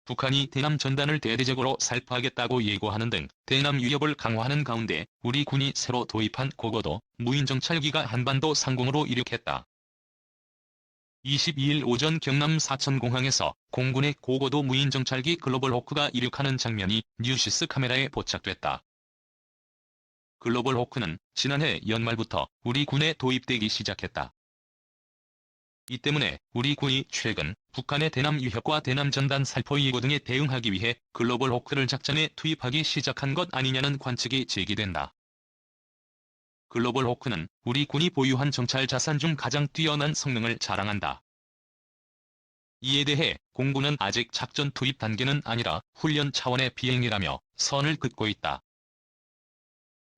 북한이 대남 전단을 대대적으로 살포하겠다고 예고하는 등 대남 위협을 강화하는 가운데 우리 군이 새로 도입한 고고도 무인정찰기가 한반도 상공으로 이륙했다. 22일 오전 경남 사천공항에서 공군의 고고도 무인정찰기 글로벌 호크가 이륙하는 장면이 뉴시스 카메라에 포착됐다. 글로벌 호크는 지난해 연말부터 우리 군에 도입되기 시작했다. 이 때문에 우리 군이 최근 북한의 대남 위협과 대남 전단 살포 예고 등에 대응하기 위해 글로벌 호크를 작전에 투입하기 시작한 것 아니냐는 관측이 제기된다. 글로벌 호크는 우리 군이 보유한 정찰 자산 중 가장 뛰어난 성능을 자랑한다. 이에 대해 공군은 아직 작전 투입 단계는 아니라 훈련 차원의 비행이라며 선을 긋고 있다.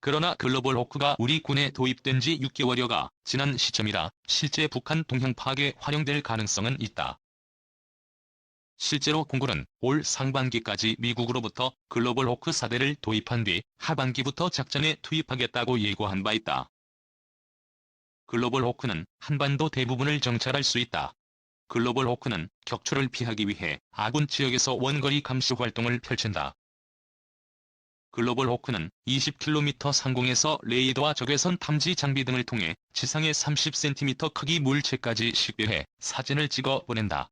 그러나 글로벌 호크가 우리 군에 도입된 지 6개월여가 지난 시점이라 실제 북한 동향 파악에 활용될 가능성은 있다. 실제로 공군은 올 상반기까지 미국으로부터 글로벌 호크 4대를 도입한 뒤 하반기부터 작전에 투입하겠다고 예고한 바 있다. 글로벌 호크는 한반도 대부분을 정찰할 수 있다. 글로벌 호크는 격추를 피하기 위해 아군 지역에서 원거리 감시 활동을 펼친다. 글로벌 호크는 20km 상공에서 레이더와 적외선 탐지 장비 등을 통해 지상의 30cm 크기 물체까지 식별해 사진을 찍어 보낸다.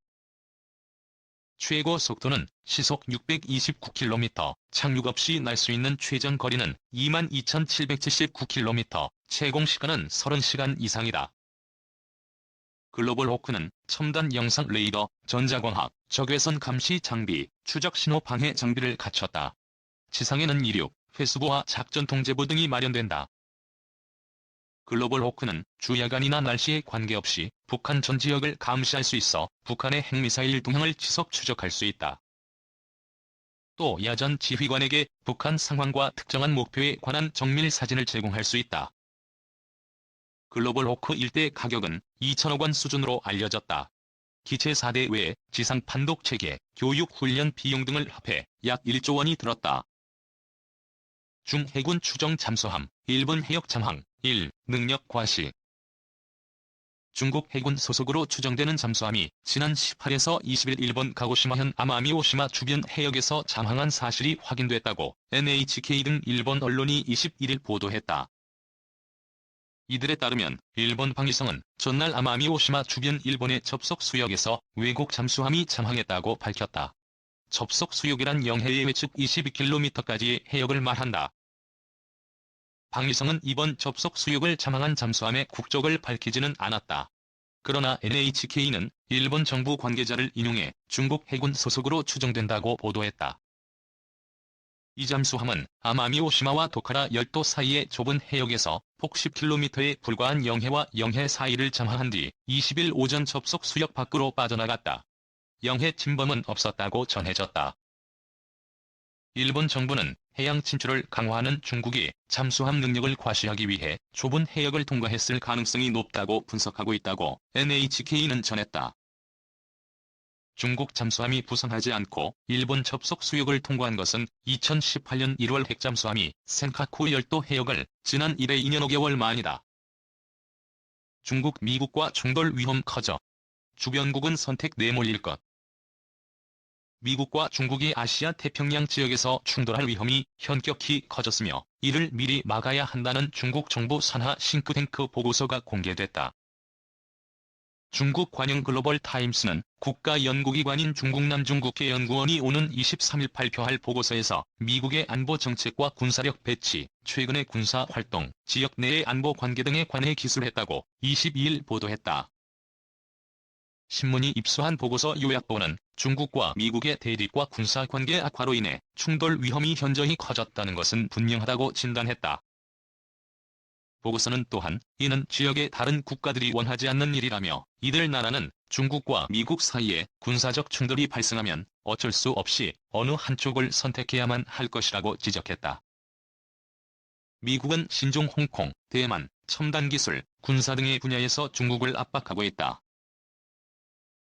최고 속도는 시속 629km, 착륙 없이 날 수 있는 최전 거리는 22,779km, 채공시간은 30시간 이상이다. 글로벌 호크는 첨단 영상 레이더, 전자광학, 적외선 감시 장비, 추적 신호 방해 장비를 갖췄다. 지상에는 이륙, 회수부와 작전 통제부 등이 마련된다. 글로벌 호크는 주야간이나 날씨에 관계없이 북한 전 지역을 감시할 수 있어 북한의 핵미사일 동향을 지속 추적할 수 있다. 또 야전 지휘관에게 북한 상황과 특정한 목표에 관한 정밀 사진을 제공할 수 있다. 글로벌 호크 1대 가격은 2천억 원 수준으로 알려졌다. 기체 4대 외에 지상 판독 체계, 교육 훈련 비용 등을 합해 약 1조 원이 들었다. 중해군 추정 잠수함, 일본 해역 잠항, 1. 능력 과시. 중국 해군 소속으로 추정되는 잠수함이 지난 18에서 20일 일본 가고시마현 아마미오시마 주변 해역에서 잠항한 사실이 확인됐다고 NHK 등 일본 언론이 21일 보도했다. 이들에 따르면 일본 방위성은 전날 아마미오시마 주변 일본의 접속 수역에서 외국 잠수함이 잠항했다고 밝혔다. 접속 수역이란 영해의 외측 22km까지의 해역을 말한다. 방위성은 이번 접속 수역을 잠항한 잠수함의 국적을 밝히지는 않았다. 그러나 NHK는 일본 정부 관계자를 인용해 중국 해군 소속으로 추정된다고 보도했다. 이 잠수함은 아마미오시마와 도카라 열도 사이의 좁은 해역에서 폭 10km에 불과한 영해와 영해 사이를 잠항한 뒤 20일 오전 접속 수역 밖으로 빠져나갔다. 영해 침범은 없었다고 전해졌다. 일본 정부는 해양 진출을 강화하는 중국이 잠수함 능력을 과시하기 위해 좁은 해역을 통과했을 가능성이 높다고 분석하고 있다고 NHK는 전했다. 중국 잠수함이 부상하지 않고 일본 접속 수역을 통과한 것은 2018년 1월 핵잠수함이 센카쿠 열도 해역을 지난 이래 2년 5개월 만이다. 중국 미국과 충돌 위험 커져. 주변국은 선택 내몰릴 것. 미국과 중국이 아시아 태평양 지역에서 충돌할 위험이 현격히 커졌으며 이를 미리 막아야 한다는 중국 정부 산하 싱크탱크 보고서가 공개됐다. 중국 관영 글로벌 타임스는 국가연구기관인 중국 남중국해 연구원이 오는 23일 발표할 보고서에서 미국의 안보 정책과 군사력 배치, 최근의 군사 활동, 지역 내의 안보 관계 등에 관해 기술했다고 22일 보도했다. 신문이 입수한 보고서 요약본은 중국과 미국의 대립과 군사관계 악화로 인해 충돌 위험이 현저히 커졌다는 것은 분명하다고 진단했다. 보고서는 또한 이는 지역의 다른 국가들이 원하지 않는 일이라며 이들 나라는 중국과 미국 사이에 군사적 충돌이 발생하면 어쩔 수 없이 어느 한쪽을 선택해야만 할 것이라고 지적했다. 미국은 신종 홍콩, 대만, 첨단기술, 군사 등의 분야에서 중국을 압박하고 있다.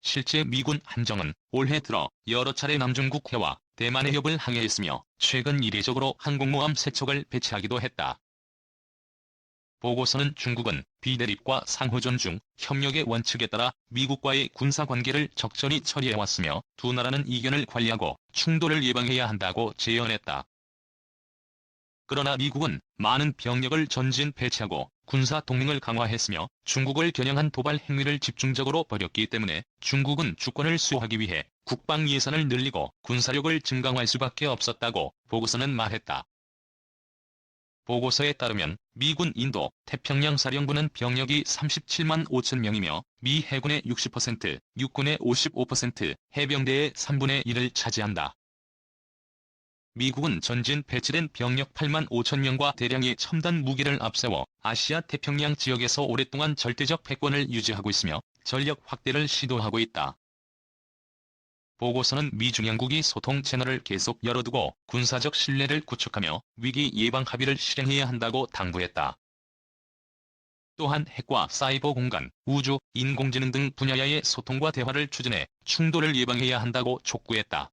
실제 미군 함정은 올해 들어 여러 차례 남중국 해와 대만 해협을 항해했으며 최근 이례적으로 항공모함 3척을 배치하기도 했다. 보고서는 중국은 비대립과 상호존중, 협력의 원칙에 따라 미국과의 군사관계를 적절히 처리해왔으며 두 나라는 이견을 관리하고 충돌을 예방해야 한다고 제언했다. 그러나 미국은 많은 병력을 전진 배치하고 군사 동맹을 강화했으며 중국을 겨냥한 도발 행위를 집중적으로 벌였기 때문에 중국은 주권을 수호하기 위해 국방 예산을 늘리고 군사력을 증강할 수밖에 없었다고 보고서는 말했다. 보고서에 따르면 미군 인도 태평양 사령부는 병력이 37만 5천 명이며 미 해군의 60%, 육군의 55%, 해병대의 3분의 1을 차지한다. 미국은 전진 배치된 병력 8만 5천 명과 대량의 첨단 무기를 앞세워 아시아 태평양 지역에서 오랫동안 절대적 패권을 유지하고 있으며 전력 확대를 시도하고 있다. 보고서는 미중 양국이 소통 채널을 계속 열어두고 군사적 신뢰를 구축하며 위기 예방 합의를 실행해야 한다고 당부했다. 또한 핵과 사이버 공간, 우주, 인공지능 등 분야의 소통과 대화를 추진해 충돌을 예방해야 한다고 촉구했다.